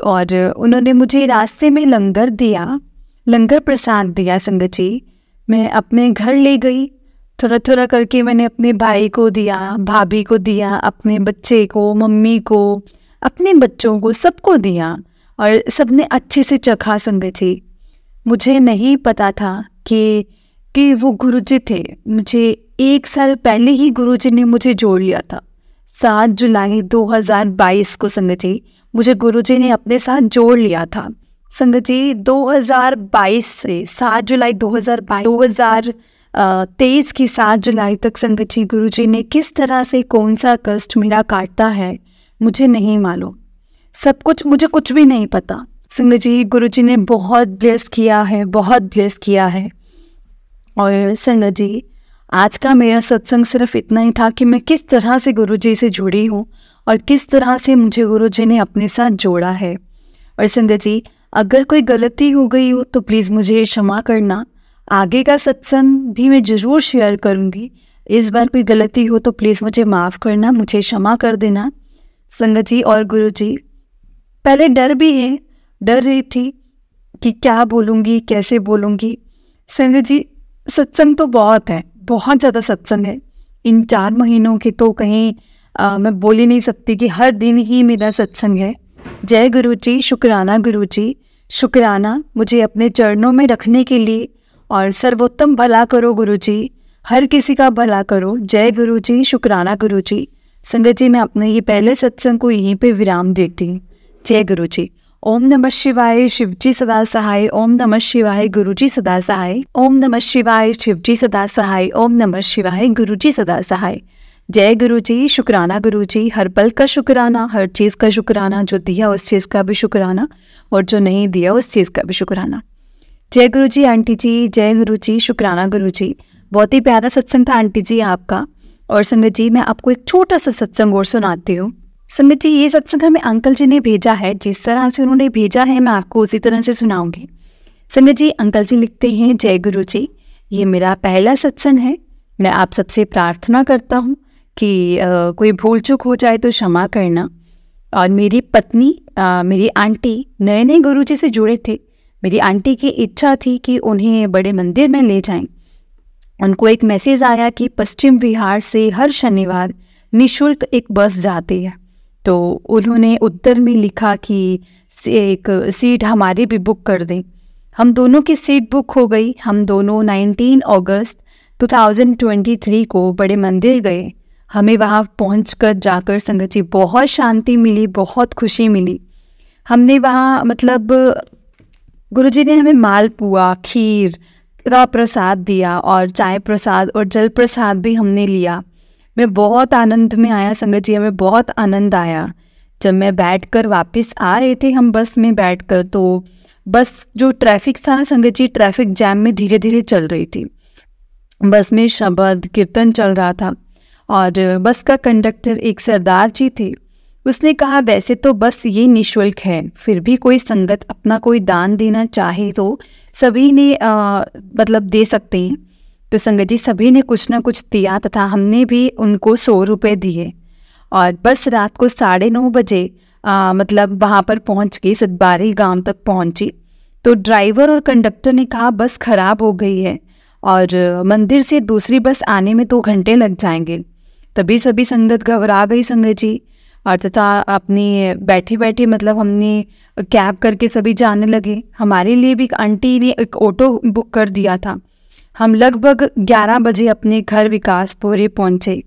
और उन्होंने मुझे रास्ते में लंगर प्रसाद दिया। संगत जी मैं अपने घर ले गई, थोड़ा थोड़ा करके मैंने अपने भाई को दिया, भाभी को दिया, अपने बच्चे को, मम्मी को, अपने बच्चों को, सबको दिया, और सबने अच्छे से चखा। संगत जी मुझे नहीं पता था कि वो गुरुजी थे। मुझे 1 साल पहले ही गुरुजी ने मुझे जोड़ लिया था, 7 जुलाई 2022 को। संगत जी मुझे गुरुजी ने अपने साथ जोड़ लिया था। संगत जी 2022 से 7 जुलाई 2023 की 7 जुलाई तक संगत जी गुरुजी ने किस तरह से कौन सा कष्ट मेरा काटता है मुझे नहीं मालूम। सब कुछ मुझे कुछ भी नहीं पता। संगत जी गुरुजी ने बहुत ब्लेस किया है, बहुत ब्लेस किया है। और संगत जी आज का मेरा सत्संग सिर्फ इतना ही था कि मैं किस तरह से गुरुजी से जुड़ी हूँ और किस तरह से मुझे गुरुजी ने अपने साथ जोड़ा है। और संगत जी अगर कोई गलती हो गई हो तो प्लीज़ मुझे क्षमा करना। आगे का सत्संग भी मैं ज़रूर शेयर करूँगी। इस बार कोई गलती हो तो प्लीज़ मुझे माफ़ करना, मुझे क्षमा कर देना संगत जी। और गुरुजी पहले डर रही थी कि क्या बोलूँगी, कैसे बोलूँगी। संगत जी सत्संग तो बहुत है, बहुत ज़्यादा सत्संग है। इन 4 महीनों के तो कहीं मैं बोल ही नहीं सकती कि हर दिन ही मेरा सत्संग है। जय गुरुजी, शुक्राना गुरुजी, शुक्राना मुझे अपने चरणों में रखने के लिए। और सर्वोत्तम भला करो गुरुजी, हर किसी का भला करो। जय गुरुजी, शुक्राना गुरुजी। संगत जी मैं अपने ये पहले सत्संग को यहीं पे विराम देती हूँ। जय गुरुजी। ओम नमः शिवाय, शिवजी सदा सहाय। ओम नमः शिवाय, गुरुजी सदा सहाय। ओम नमः शिवाय, शिवजी सदा सहाय। ओम नमः शिवाय, गुरुजी सदा सहाय। जय गुरुजी, शुक्राना गुरुजी, हर पल का शुक्राना, हर चीज़ का शुक्राना, जो दिया उस चीज़ का भी शुक्राना और जो नहीं दिया उस चीज़ का भी शुक्राना। जय गुरुजी आंटी जी, जय गुरुजी, शुक्राना गुरुजी। बहुत ही प्यारा सत्संग था आंटी जी आपका। और संगत जी मैं आपको एक छोटा सा सत्संग और सुनाती हूँ। संगत जी ये सत्संग हमें अंकल जी ने भेजा है, जिस तरह से उन्होंने भेजा है मैं आपको उसी तरह से सुनाऊंगी। संगत जी अंकल जी लिखते हैं, जय गुरु जी, ये मेरा पहला सत्संग है। मैं आप सबसे प्रार्थना करता हूँ कि कोई भूल चूक हो जाए तो क्षमा करना। और मेरी पत्नी मेरी आंटी नए नए गुरु जी से जुड़े थे। मेरी आंटी की इच्छा थी कि उन्हें बड़े मंदिर में ले जाएं। उनको एक मैसेज आया कि पश्चिम बिहार से हर शनिवार निःशुल्क एक बस जाती है। तो उन्होंने उत्तर में लिखा कि एक सीट हमारी भी बुक कर दें। हम दोनों की सीट बुक हो गई। हम दोनों 19 अगस्त 2023 को बड़े मंदिर गए। हमें वहाँ पहुँचकर जाकर संगत जी बहुत शांति मिली, बहुत खुशी मिली। हमने वहाँ मतलब गुरुजी ने हमें मालपुआ, खीर का प्रसाद दिया और चाय प्रसाद और जल प्रसाद भी हमने लिया। मैं बहुत आनंद में आया संगत जी, हमें बहुत आनंद आया। जब मैं बैठकर वापस आ रहे थे हम बस में बैठकर, तो बस जो ट्रैफिक था संगत जी, ट्रैफिक जैम में धीरे धीरे चल रही थी। बस में शब्द कीर्तन चल रहा था और बस का कंडक्टर एक सरदार जी थे। उसने कहा वैसे तो बस ये निःशुल्क है, फिर भी कोई संगत अपना कोई दान देना चाहे तो सभी ने मतलब दे सकते हैं। तो संगत जी सभी ने कुछ ना कुछ दिया तथा हमने भी उनको 100 रुपये दिए। और बस रात को 9:30 बजे मतलब वहाँ पर पहुँच गई, सतबारी गांव तक पहुँची। तो ड्राइवर और कंडक्टर ने कहा बस ख़राब हो गई है और मंदिर से दूसरी बस आने में 2 घंटे लग जाएंगे। तभी सभी संगत घबरा गई संगत जी, और तथा अपनी बैठे बैठे मतलब हमने कैब करके सभी जाने लगे। हमारे लिए भी आंटी ने एक ऑटो बुक कर दिया था। हम लगभग 11 बजे अपने घर विकासपुरी पहुँचे।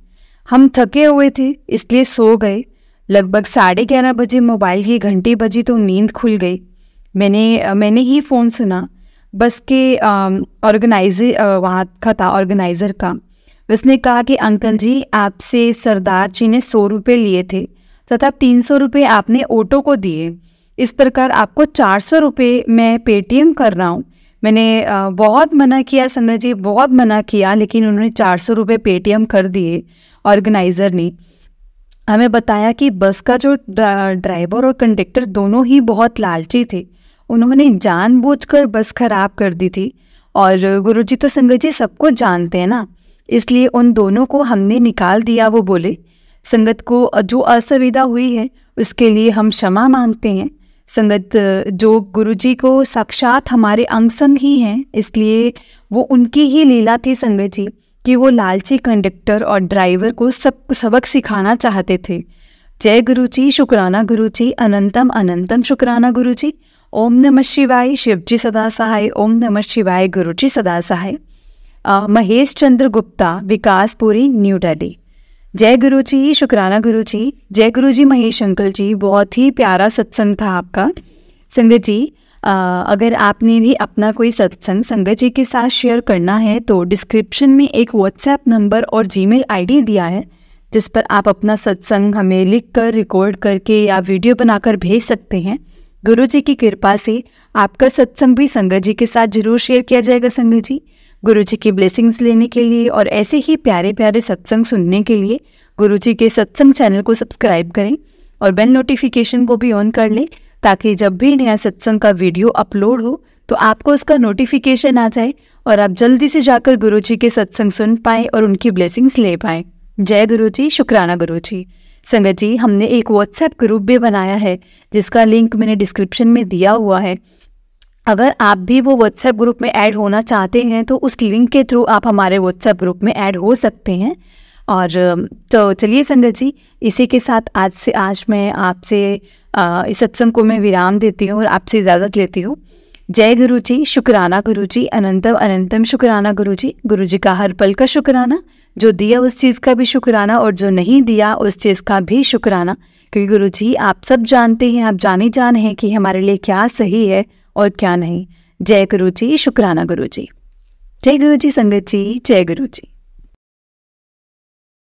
हम थके हुए थे इसलिए सो गए। लगभग 11:30 बजे मोबाइल की घंटी बजी तो नींद खुल गई। मैंने ही फ़ोन सुना बस के ऑर्गेनाइजर वहाँ का था, ऑर्गेनाइज़र का। उसने कहा कि अंकल जी आपसे सरदार जी ने 100 रुपये लिए थे तथा 300 रुपये आपने ऑटो को दिए। इस प्रकार आपको 400 रुपये मैं पेटीएम कर रहा हूँ। मैंने बहुत मना किया संगत जी, बहुत मना किया, लेकिन उन्होंने 400 रुपये पेटीएम कर दिए। ऑर्गेनाइज़र ने हमें बताया कि बस का जो ड्राइवर और कंडक्टर दोनों ही बहुत लालची थे। उन्होंने जानबूझकर बस खराब कर दी थी। और गुरुजी तो संगत जी सबको जानते हैं ना, इसलिए उन दोनों को हमने निकाल दिया। वो बोले संगत को जो असुविधा हुई है उसके लिए हम क्षमा मांगते हैं। संगत जो गुरुजी को साक्षात हमारे अंग संग ही हैं, इसलिए वो उनकी ही लीला थी संगत जी कि वो लालची कंडक्टर और ड्राइवर को सबक सिखाना चाहते थे। जय गुरुजी, शुक्राना गुरुजी, अनंतम अनंतम शुक्राना गुरुजी। ओम नमः शिवाय, शिवजी सदा सहाय। ओम नमः शिवाय, गुरुजी सदा सहाय। महेश चंद्र गुप्ता, विकासपुरी, न्यू दिल्ली। जय गुरुजी, शुक्राना गुरुजी। जय गुरुजी महेश अंकल जी, बहुत ही प्यारा सत्संग था आपका। संगत जी अगर आपने भी अपना कोई सत्संग संगत जी के साथ शेयर करना है तो डिस्क्रिप्शन में एक व्हाट्सएप नंबर और जीमेल आईडी दिया है, जिस पर आप अपना सत्संग हमें लिखकर, रिकॉर्ड करके या वीडियो बनाकर भेज सकते हैं। गुरु जी की कृपा से आपका सत्संग भी संगत जी के साथ जरूर शेयर किया जाएगा। संगत जी गुरु जी की ब्लेसिंग्स लेने के लिए और ऐसे ही प्यारे प्यारे सत्संग सुनने के लिए गुरु जी के सत्संग चैनल को सब्सक्राइब करें और बेल नोटिफिकेशन को भी ऑन कर लें, ताकि जब भी नया सत्संग का वीडियो अपलोड हो तो आपको उसका नोटिफिकेशन आ जाए और आप जल्दी से जाकर गुरु जी के सत्संग सुन पाएँ और उनकी ब्लेसिंग्स ले पाएँ। जय गुरु जी, शुक्राना गुरु जी। संगत जी हमने एक व्हाट्सएप ग्रुप भी बनाया है, जिसका लिंक मैंने डिस्क्रिप्शन में दिया हुआ है। अगर आप भी वो व्हाट्सएप ग्रुप में ऐड होना चाहते हैं तो उस लिंक के थ्रू आप हमारे व्हाट्सएप ग्रुप में ऐड हो सकते हैं। और तो चलिए संगत जी, इसी के साथ आज मैं आपसे इस सत्संग को मैं विराम देती हूँ और आपसे इजाज़त लेती हूँ। जय गुरु जी, शुक्राना गुरु जी, अनंतम अनंतम शुक्राना गुरु जी। गुरु जी का हर पल का शुक्राना, जो दिया उस चीज़ का भी शुक्राना और जो नहीं दिया उस चीज़ का भी शुक्राना, क्योंकि गुरु जी आप सब जानते हैं, आप जाने जान हैं कि हमारे लिए क्या सही है और क्या नहीं। जय गुरु जी, शुक्राना गुरु जी। जय गुरु जी संगत जी, जय गुरु जी।